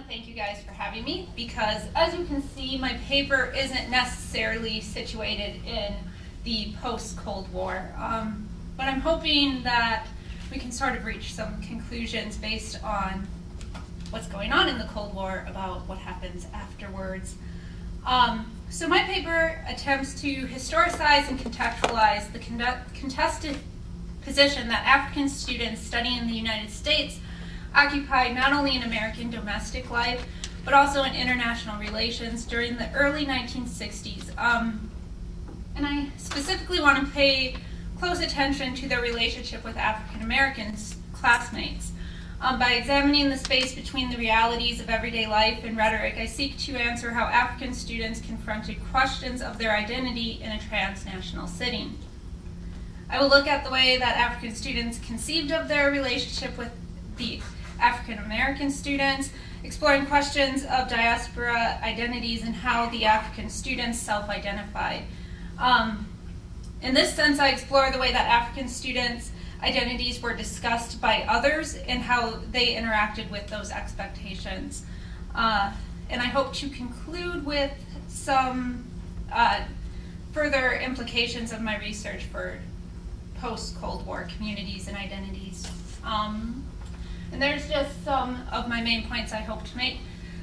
thank you guys for having me because, as you can see, my paper isn't necessarily situated in the post-Cold War. But I'm hoping that we can sort of reach some conclusions based on what's going on in the Cold War about what happens afterwards. So my paper attempts to historicize and contextualize the contested position that African students studying in the United States occupied not only in American domestic life, but also in international relations during the early 1960s. And I specifically want to pay close attention to their relationship with African American classmates. By examining the space between the realities of everyday life and rhetoric, I seek to answer how African students confronted questions of their identity in a transnational setting. I will look at the way that African students conceived of their relationship with the African American students, exploring questions of diaspora identities and how the African students self-identified. In this sense, I explore the way that African students' identities were discussed by others and how they interacted with those expectations. And I hope to conclude with some further implications of my research for post-Cold War communities and identities. And there's just some of my main points I hope to make,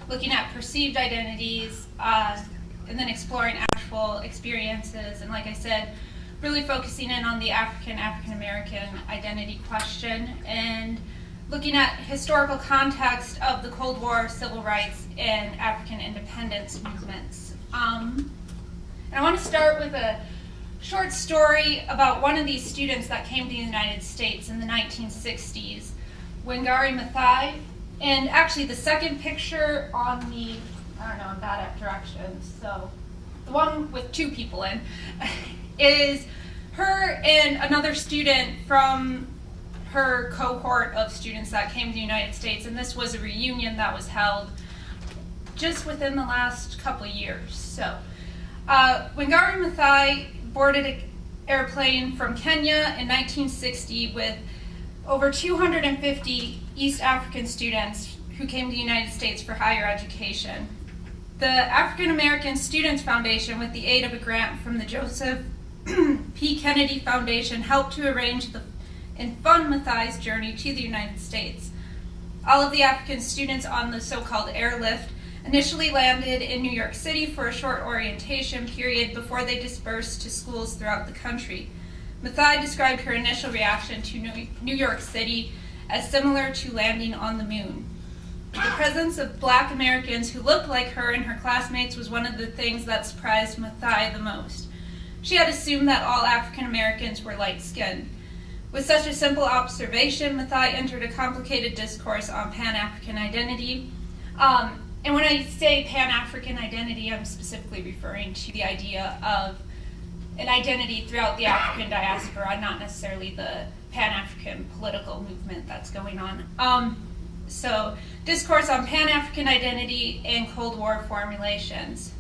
looking at perceived identities, and then exploring actual experiences, and like I said, really focusing in on the African-American identity question, and looking at historical context of the Cold War, civil rights, and African independence movements. And I want to start with a short story about one of these students that came to the United States in the 1960s, Wangari Maathai. And actually the second picture on the, I don't know, I'm bad at directions, so the one with two people in, is her and another student from her cohort of students that came to the United States, and this was a reunion that was held just within the last couple of years. So Wangari Maathai boarded an airplane from Kenya in 1960 with over 250 East African students who came to the United States for higher education. The African American Students Foundation, with the aid of a grant from the Joseph P. Kennedy Foundation, helped to arrange and fund Maathai's journey to the United States. All of the African students on the so-called airlift initially landed in New York City for a short orientation period before they dispersed to schools throughout the country. Maathai described her initial reaction to New York City as similar to landing on the moon. The presence of Black Americans who looked like her and her classmates was one of the things that surprised Maathai the most. She had assumed that all African Americans were light-skinned. With such a simple observation, Maathai entered a complicated discourse on Pan-African identity. And when I say Pan-African identity, I'm specifically referring to the idea of an identity throughout the African diaspora, not necessarily the Pan-African political movement that's going on. So, discourse on Pan-African identity and Cold War formulations.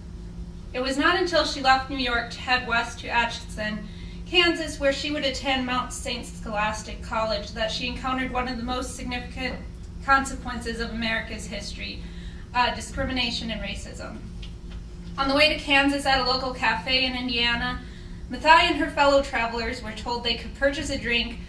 It was not until she left New York to head west to Atchison, Kansas, where she would attend Mount St. Scholastic College, that she encountered one of the most significant consequences of America's history, discrimination and racism. On the way to Kansas, at a local cafe in Indiana, Maathai and her fellow travelers were told they could purchase a drink,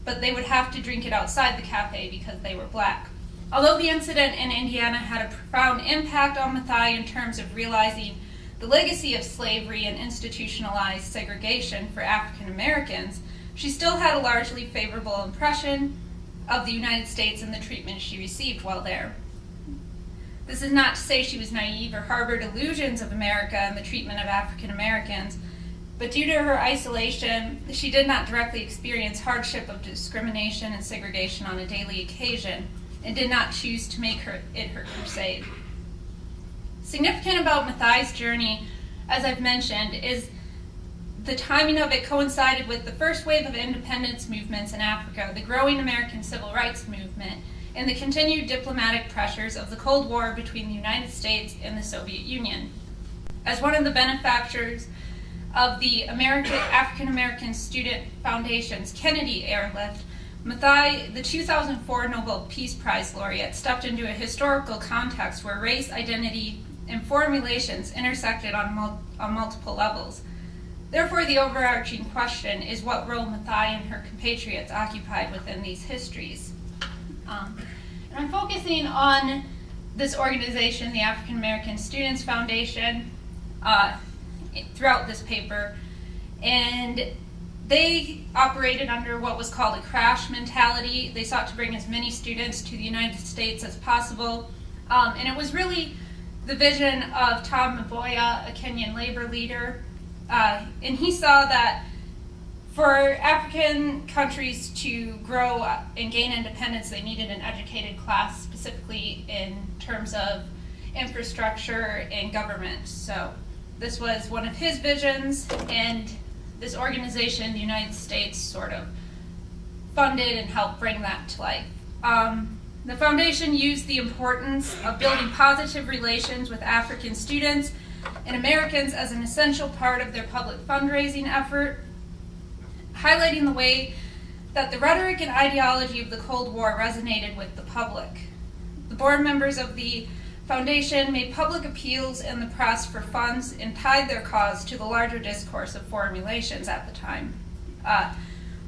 but they would have to drink it outside the cafe because they were Black. Although the incident in Indiana had a profound impact on Maathai in terms of realizing the legacy of slavery and institutionalized segregation for African Americans, she still had a largely favorable impression of the United States and the treatment she received while there. This is not to say she was naive or harbored illusions of America and the treatment of African Americans, but due to her isolation, she did not directly experience hardship of discrimination and segregation on a daily occasion, and did not choose to make it her crusade. Significant about Maathai's journey, as I've mentioned, is the timing of it coincided with the first wave of independence movements in Africa, the growing American civil rights movement, and the continued diplomatic pressures of the Cold War between the United States and the Soviet Union. As one of the benefactors of the African American Student Foundation's Kennedy Airlift, Mathai, the 2004 Nobel Peace Prize laureate, stepped into a historical context where race, identity, and foreign relations intersected on multiple levels. Therefore, the overarching question is what role Mathai and her compatriots occupied within these histories. And I'm focusing on this organization, the African American Students Foundation, throughout this paper. And they operated under what was called a crash mentality. They sought to bring as many students to the United States as possible. And it was really the vision of Tom Mboya, a Kenyan labor leader. And he saw that for African countries to grow and gain independence, they needed an educated class, specifically in terms of infrastructure and government. So this was one of his visions, and this organization in the United States sort of funded and helped bring that to life. The foundation used the importance of building positive relations with African students and Americans as an essential part of their public fundraising effort, highlighting the way that the rhetoric and ideology of the Cold War resonated with the public. The board members of the foundation made public appeals in the press for funds and tied their cause to the larger discourse of foreign relations at the time.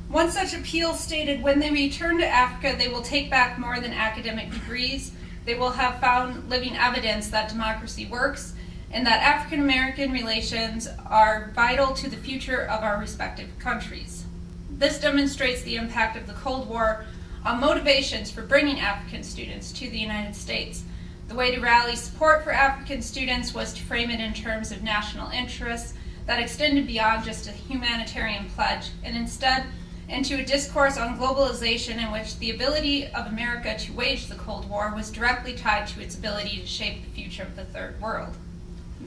One such appeal stated, when they return to Africa, they will take back more than academic degrees. They will have found living evidence that democracy works and that African American relations are vital to the future of our respective countries. This demonstrates the impact of the Cold War on motivations for bringing African students to the United States. The way to rally support for African students was to frame it in terms of national interests that extended beyond just a humanitarian pledge, and instead into a discourse on globalization in which the ability of America to wage the Cold War was directly tied to its ability to shape the future of the Third World.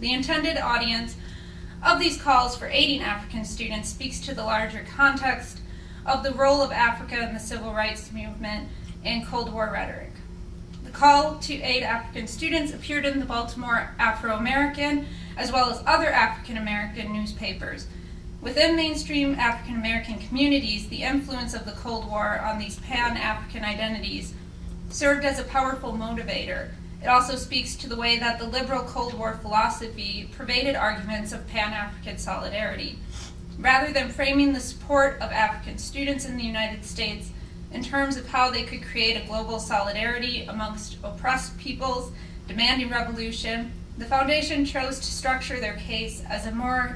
The intended audience of these calls for aiding African students speaks to the larger context of the role of Africa in the civil rights movement and Cold War rhetoric. The call to aid African students appeared in the Baltimore Afro-American as well as other African American newspapers. Within mainstream African American communities, the influence of the Cold War on these Pan-African identities served as a powerful motivator. It also speaks to the way that the liberal Cold War philosophy pervaded arguments of Pan-African solidarity. Rather than framing the support of African students in the United States in terms of how they could create a global solidarity amongst oppressed peoples demanding revolution, the foundation chose to structure their case as more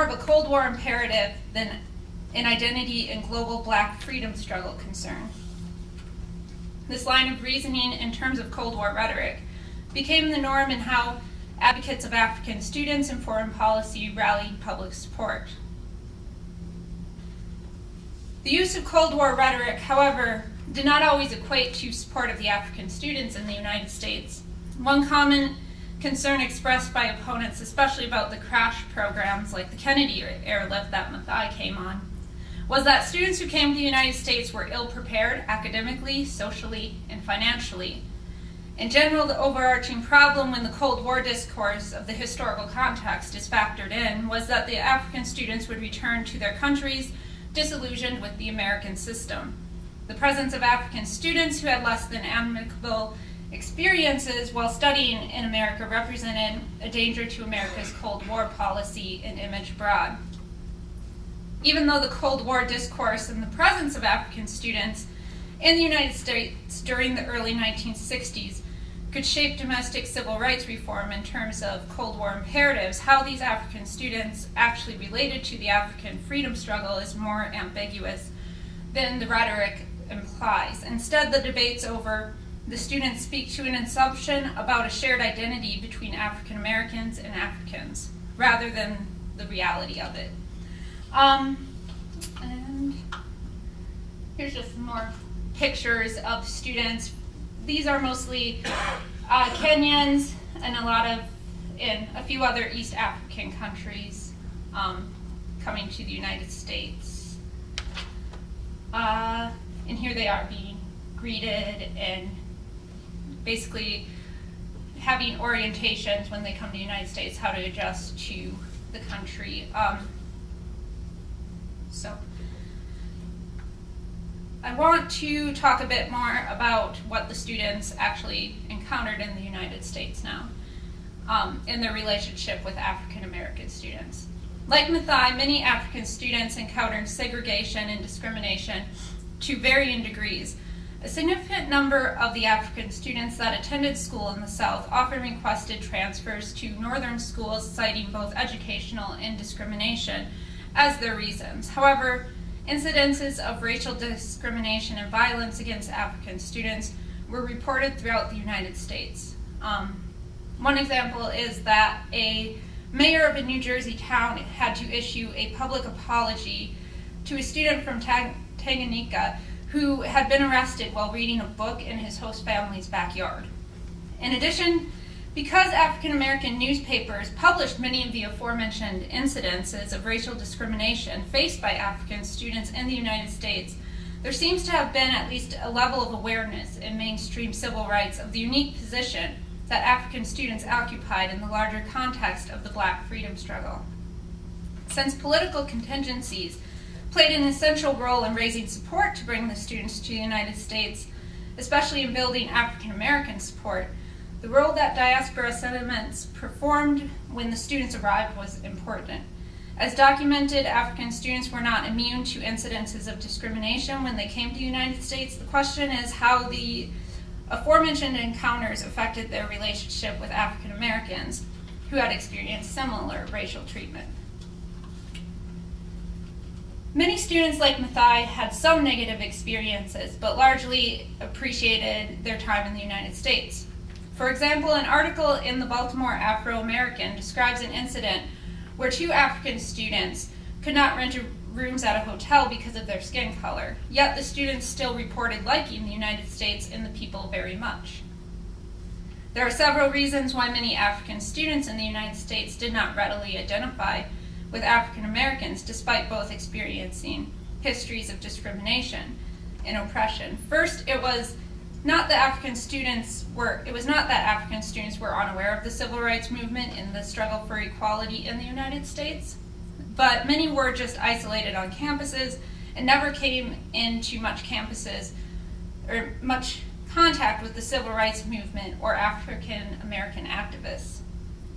of a Cold War imperative than an identity and global Black freedom struggle concern. This line of reasoning in terms of Cold War rhetoric became the norm in how advocates of African students in foreign policy rallied public support. The use of Cold War rhetoric, however, did not always equate to support of the African students in the United States. One common concern expressed by opponents, especially about the crash programs like the Kennedy airlift that Mathai came on, was that students who came to the United States were ill-prepared academically, socially, and financially. In general, the overarching problem when the Cold War discourse of the historical context is factored in was that the African students would return to their countries disillusioned with the American system. The presence of African students who had less than amicable experiences while studying in America represented a danger to America's Cold War policy and image abroad. Even though the Cold War discourse and the presence of African students in the United States during the early 1960s could shape domestic civil rights reform in terms of Cold War imperatives, how these African students actually related to the African freedom struggle is more ambiguous than the rhetoric implies. Instead, the debates over the students speak to an assumption about a shared identity between African Americans and Africans, rather than the reality of it. And here's just some more pictures of students. These are mostly Kenyans and a few other East African countries coming to the United States. And here they are being greeted and basically having orientations when they come to the United States, how to adjust to the country. I want to talk a bit more about what the students actually encountered in the United States now, in their relationship with African American students. Like Mathai, many African students encountered segregation and discrimination to varying degrees. A significant number of the African students that attended school in the South often requested transfers to northern schools, citing both educational and discrimination as their reasons. However, incidences of racial discrimination and violence against African students were reported throughout the United States. One example is that a mayor of a New Jersey town had to issue a public apology to a student from Tanganyika who had been arrested while reading a book in his host family's backyard. In addition, because African American newspapers published many of the aforementioned incidences of racial discrimination faced by African students in the United States, there seems to have been at least a level of awareness in mainstream civil rights of the unique position that African students occupied in the larger context of the Black freedom struggle. Since political contingencies played an essential role in raising support to bring the students to the United States, especially in building African American support, the role that diaspora sentiments performed when the students arrived was important. As documented, African students were not immune to incidences of discrimination when they came to the United States. The question is how the aforementioned encounters affected their relationship with African Americans who had experienced similar racial treatment. Many students like Mathai had some negative experiences, but largely appreciated their time in the United States. For example, an article in the Baltimore Afro-American describes an incident where two African students could not rent rooms at a hotel because of their skin color, yet the students still reported liking the United States and the people very much. There are several reasons why many African students in the United States did not readily identify with African Americans, despite both experiencing histories of discrimination and oppression. First, it was not that African students were unaware of the civil rights movement and the struggle for equality in the United States, but many were just isolated on campuses and never came into much contact with the civil rights movement or African American activists.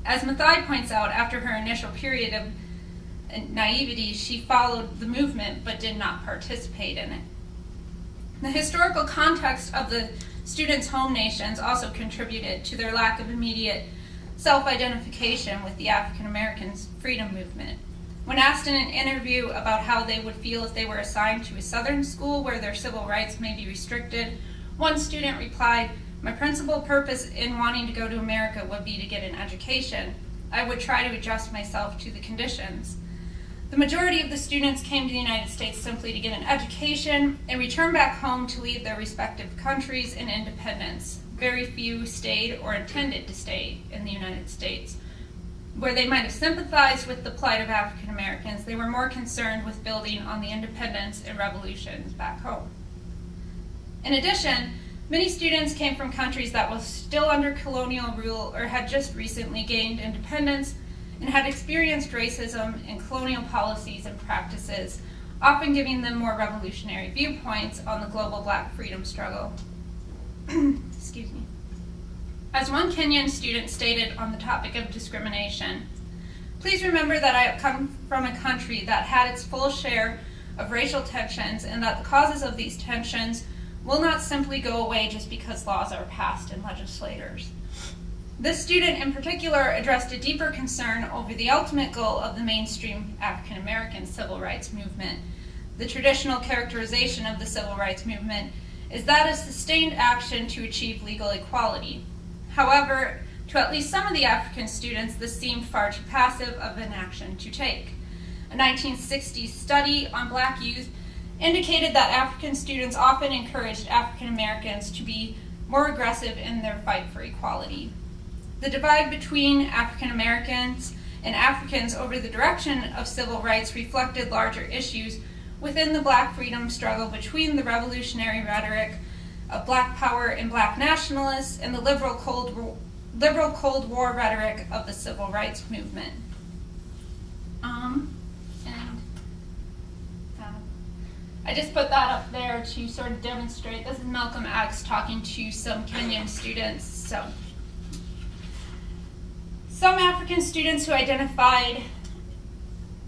As Mathai points out, after her initial period of naivety, she followed the movement but did not participate in it. The historical context of the students' home nations also contributed to their lack of immediate self-identification with the African American freedom movement. When asked in an interview about how they would feel if they were assigned to a Southern school where their civil rights may be restricted, one student replied, "My principal purpose in wanting to go to America would be to get an education. I would try to adjust myself to the conditions." The majority of the students came to the United States simply to get an education and return back home to lead their respective countries in independence. Very few stayed or intended to stay in the United States. Where they might have sympathized with the plight of African Americans, they were more concerned with building on the independence and revolutions back home. In addition, many students came from countries that were still under colonial rule or had just recently gained independence and had experienced racism and colonial policies and practices, often giving them more revolutionary viewpoints on the global Black freedom struggle. Excuse me. As one Kenyan student stated on the topic of discrimination, "Please remember that I have come from a country that had its full share of racial tensions and that the causes of these tensions will not simply go away just because laws are passed and legislators." This student in particular addressed a deeper concern over the ultimate goal of the mainstream African American civil rights movement. The traditional characterization of the civil rights movement is that of sustained action to achieve legal equality. However, to at least some of the African students, this seemed far too passive of an action to take. A 1960s study on Black youth indicated that African students often encouraged African Americans to be more aggressive in their fight for equality. The divide between African Americans and Africans over the direction of civil rights reflected larger issues within the Black freedom struggle between the revolutionary rhetoric of Black power and Black nationalists and the liberal Cold War rhetoric of the civil rights movement. I just put that up there to sort of demonstrate. This is Malcolm X talking to some Kenyan students. So, some African students who identified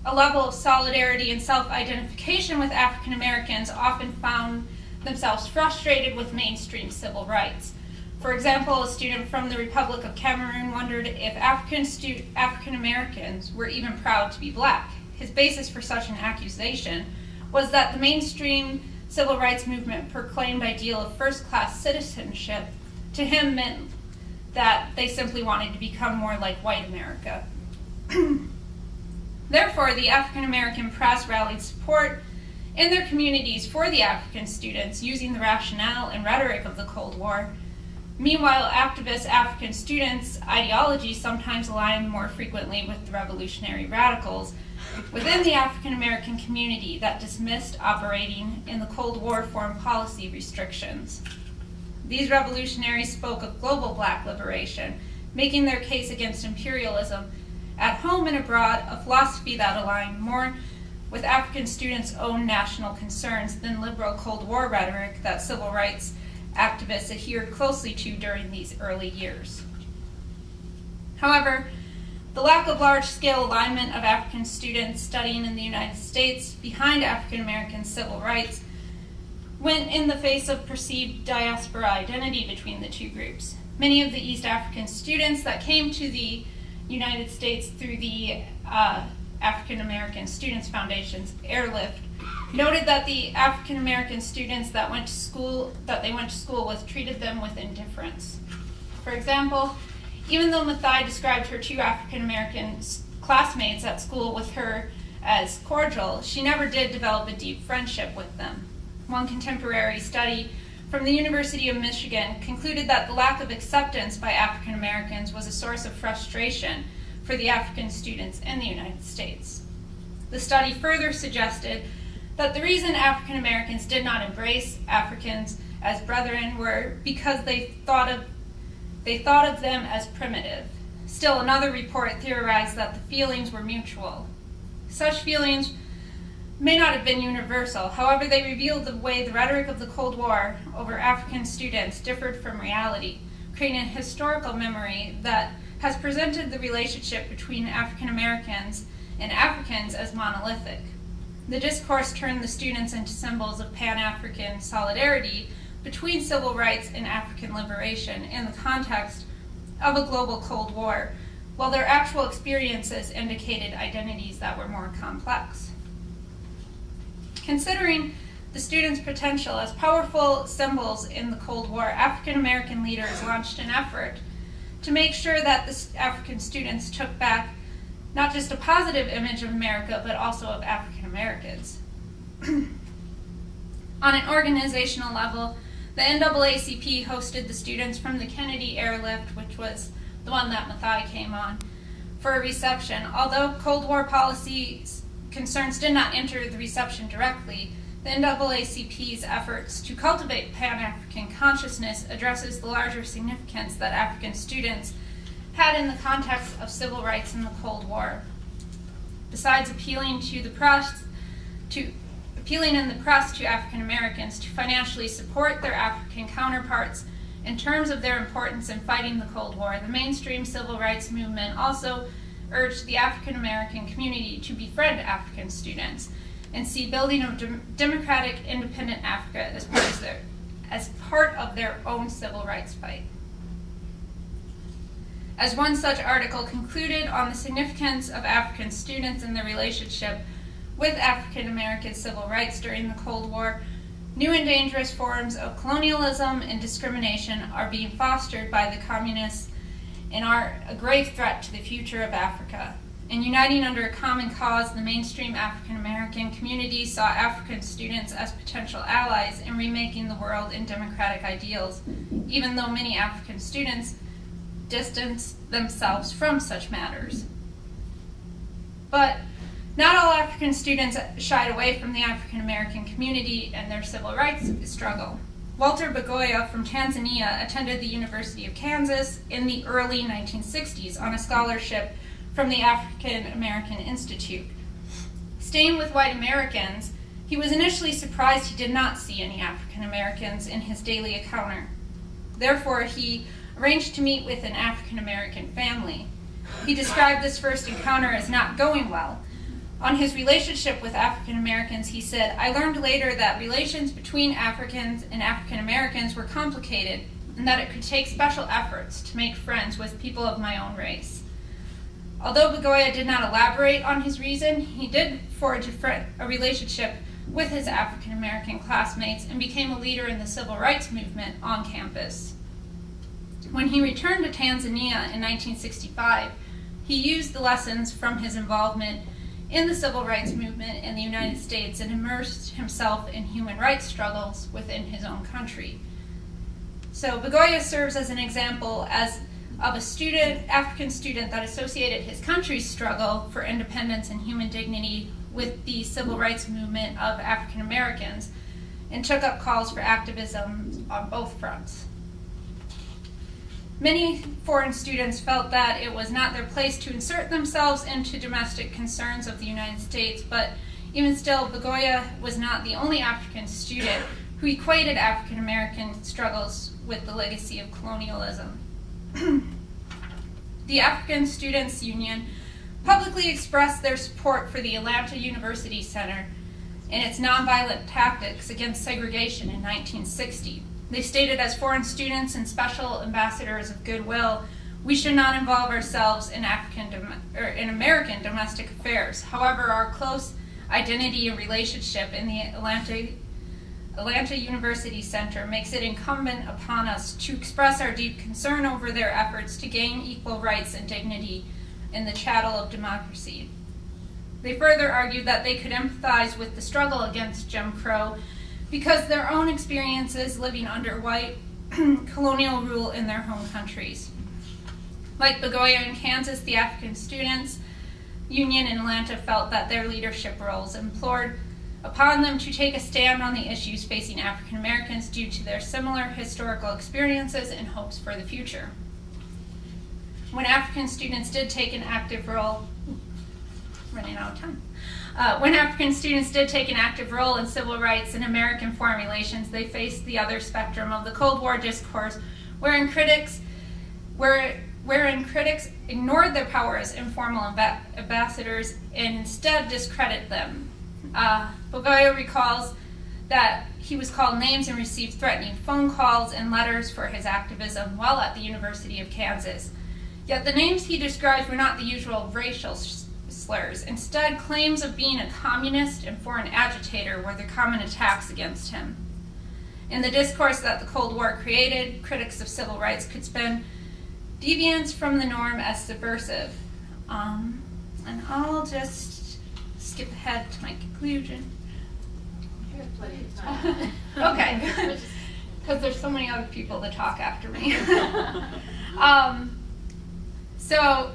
a level of solidarity and self-identification with African Americans often found themselves frustrated with mainstream civil rights. For example, a student from the Republic of Cameroon wondered if African Americans were even proud to be black. His basis for such an accusation was that the mainstream civil rights movement proclaimed ideal of first-class citizenship to him meant that they simply wanted to become more like white America. Therefore, the African American press rallied support in their communities for the African students using the rationale and rhetoric of the Cold War. Meanwhile, activist African students' ideology sometimes aligned more frequently with the revolutionary radicals within the African American community that dismissed operating in the Cold War foreign policy restrictions. These revolutionaries spoke of global black liberation, making their case against imperialism at home and abroad, a philosophy that aligned more with African students' own national concerns than liberal Cold War rhetoric that civil rights activists adhered closely to during these early years. However, the lack of large-scale alignment of African students studying in the United States behind African American civil rights went in the face of perceived diaspora identity between the two groups. Many of the East African students that came to the United States through the African American Students Foundation's Airlift noted that the African American students that they went to school with treated them with indifference. For example, even though Mathai described her two African American classmates at school with her as cordial, she never did develop a deep friendship with them. One contemporary study from the University of Michigan concluded that the lack of acceptance by African Americans was a source of frustration for the African students in the United States. The study further suggested that the reason African Americans did not embrace Africans as brethren were because they thought of them as primitive. Still, another report theorized that the feelings were mutual. Such feelings may not have been universal. However, they revealed the way the rhetoric of the Cold War over African students differed from reality, creating a historical memory that has presented the relationship between African Americans and Africans as monolithic. The discourse turned the students into symbols of Pan-African solidarity between civil rights and African liberation in the context of a global Cold War, while their actual experiences indicated identities that were more complex. Considering the students' potential as powerful symbols in the Cold War, African American leaders launched an effort to make sure that the African students took back not just a positive image of America, but also of African Americans. On an organizational level, the NAACP hosted the students from the Kennedy Airlift, which was the one that Mathai came on, for a reception. Although Cold War policy concerns did not enter the reception directly, the NAACP's efforts to cultivate Pan-African consciousness addresses the larger significance that African students had in the context of civil rights in the Cold War. Besides appealing in the press to African Americans to financially support their African counterparts in terms of their importance in fighting the Cold War, the mainstream civil rights movement also urged the African American community to befriend African students and see building of democratic, independent Africa as part of their own civil rights fight. As one such article concluded on the significance of African students in their relationship with African American civil rights during the Cold War, new and dangerous forms of colonialism and discrimination are being fostered by the communists and are a grave threat to the future of Africa. In uniting under a common cause, the mainstream African American community saw African students as potential allies in remaking the world in democratic ideals, even though many African students distance themselves from such matters. But not all African students shied away from the African American community and their civil rights struggle. Walter Bagoya from Tanzania attended the University of Kansas in the early 1960s on a scholarship from the African American Institute. Staying with white Americans, He was initially surprised he did not see any African Americans in his daily encounter. Therefore, he arranged to meet with an African American family. He described this first encounter as not going well. On his relationship with African Americans, he said, "I learned later that relations between Africans and African Americans were complicated, and that it could take special efforts to make friends with people of my own race." Although Begoya did not elaborate on his reason, he did forge a relationship with his African American classmates and became a leader in the civil rights movement on campus. When he returned to Tanzania in 1965, he used the lessons from his involvement in the civil rights movement in the United States and immersed himself in human rights struggles within his own country. So Begoya serves as an example of a African student that associated his country's struggle for independence and human dignity with the civil rights movement of African Americans and took up calls for activism on both fronts. Many foreign students felt that it was not their place to insert themselves into domestic concerns of the United States, but even still, Begoya was not the only African student who equated African American struggles with the legacy of colonialism. The African Students Union publicly expressed their support for the Atlanta University Center and its nonviolent tactics against segregation in 1960. They stated, "As foreign students and special ambassadors of goodwill, we should not involve ourselves in American domestic affairs. However, our close identity and relationship in the Atlanta University Center makes it incumbent upon us to express our deep concern over their efforts to gain equal rights and dignity in the chattel of democracy." They further argued that they could empathize with the struggle against Jim Crow because their own experiences living under white colonial rule in their home countries. Like Begoya in Kansas, the African Students Union in Atlanta felt that their leadership roles implored upon them to take a stand on the issues facing African Americans due to their similar historical experiences and hopes for the future. When African students did take an active role, when African students did take an active role in civil rights and American foreign relations, they faced the other spectrum of the Cold War discourse, wherein critics ignored their power as informal ambassadors and instead discredited them. Begoya recalls that he was called names and received threatening phone calls and letters for his activism while at the University of Kansas. Yet the names he described were not the usual racial slurs. Instead, claims of being a communist and foreign agitator were the common attacks against him. In the discourse that the Cold War created, critics of civil rights could spin deviance from the norm as subversive. And I'll just skip ahead to my conclusion. You have plenty of time. Okay, because there's so many other people to talk after me. So,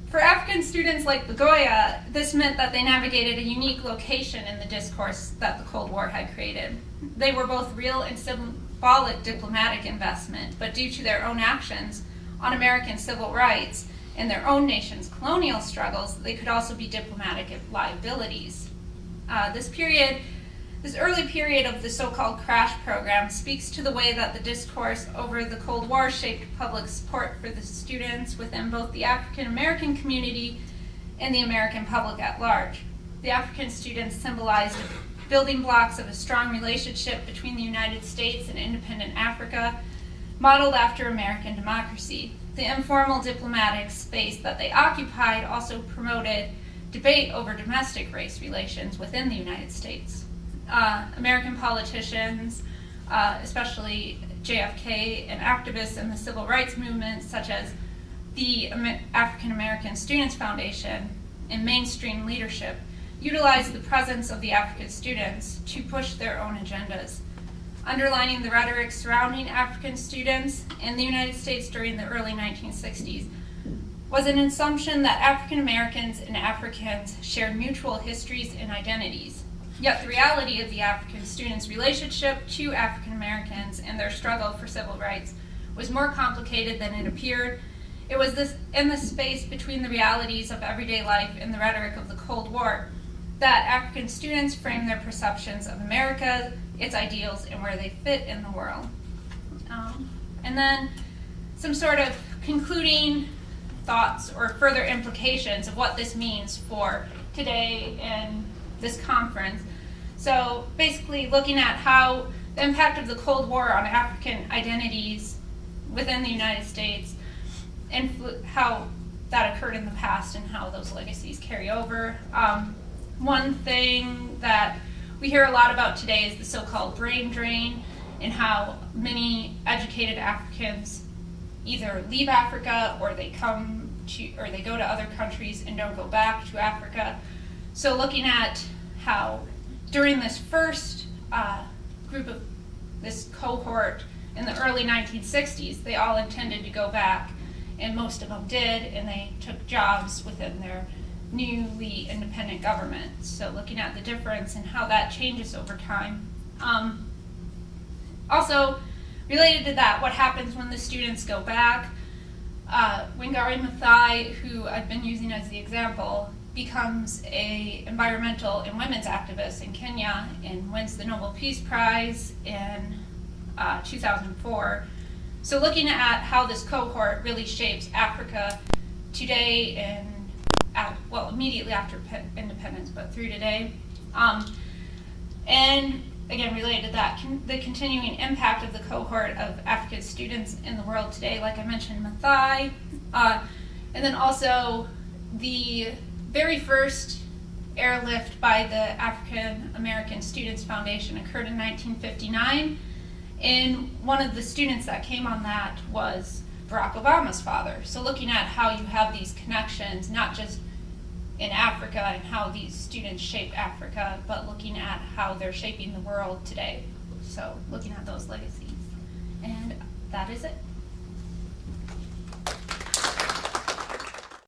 for African students like Begoya, this meant that they navigated a unique location in the discourse that the Cold War had created. They were both real and symbolic diplomatic investment, but due to their own actions on American civil rights and their own nation's colonial struggles, they could also be diplomatic liabilities. This early period of the so-called crash program speaks to the way that the discourse over the Cold War shaped public support for the students within both the African American community and the American public at large. The African students symbolized building blocks of a strong relationship between the United States and independent Africa, modeled after American democracy. The informal diplomatic space that they occupied also promoted debate over domestic race relations within the United States. American politicians, especially JFK, and activists in the civil rights movement, such as the African American Students Foundation and mainstream leadership, utilized the presence of the African students to push their own agendas. Underlining the rhetoric surrounding African students in the United States during the early 1960s was an assumption that African Americans and Africans shared mutual histories and identities. Yet the reality of the African students' relationship to African Americans and their struggle for civil rights was more complicated than it appeared. It was in the space between the realities of everyday life and the rhetoric of the Cold War that African students frame their perceptions of America, its ideals, and where they fit in the world. And then some sort of concluding thoughts or further implications of what this means for today and this conference. So basically looking at how the impact of the Cold War on African identities within the United States, and how that occurred in the past and how those legacies carry over. One thing that we hear a lot about today is the so-called brain drain, and how many educated Africans either leave Africa or they go to other countries and don't go back to Africa. So looking at how during this first this cohort in the early 1960s, they all intended to go back, and most of them did, and they took jobs within their newly independent government. So looking at the difference and how that changes over time. Also, related to that, what happens when the students go back? Wangari Maathai, who I've been using as the example, becomes an environmental and women's activist in Kenya and wins the Nobel Peace Prize in 2004. So looking at how this cohort really shapes Africa today and immediately after independence, but through today. And again, related to that, the continuing impact of the cohort of African students in the world today, like I mentioned, Maathai, and then also the very first airlift by the African American Students Foundation occurred in 1959, and one of the students that came on that was Barack Obama's father. So looking at how you have these connections, not just in Africa and how these students shape Africa, but looking at how they're shaping the world today. So looking at those legacies. And that is it.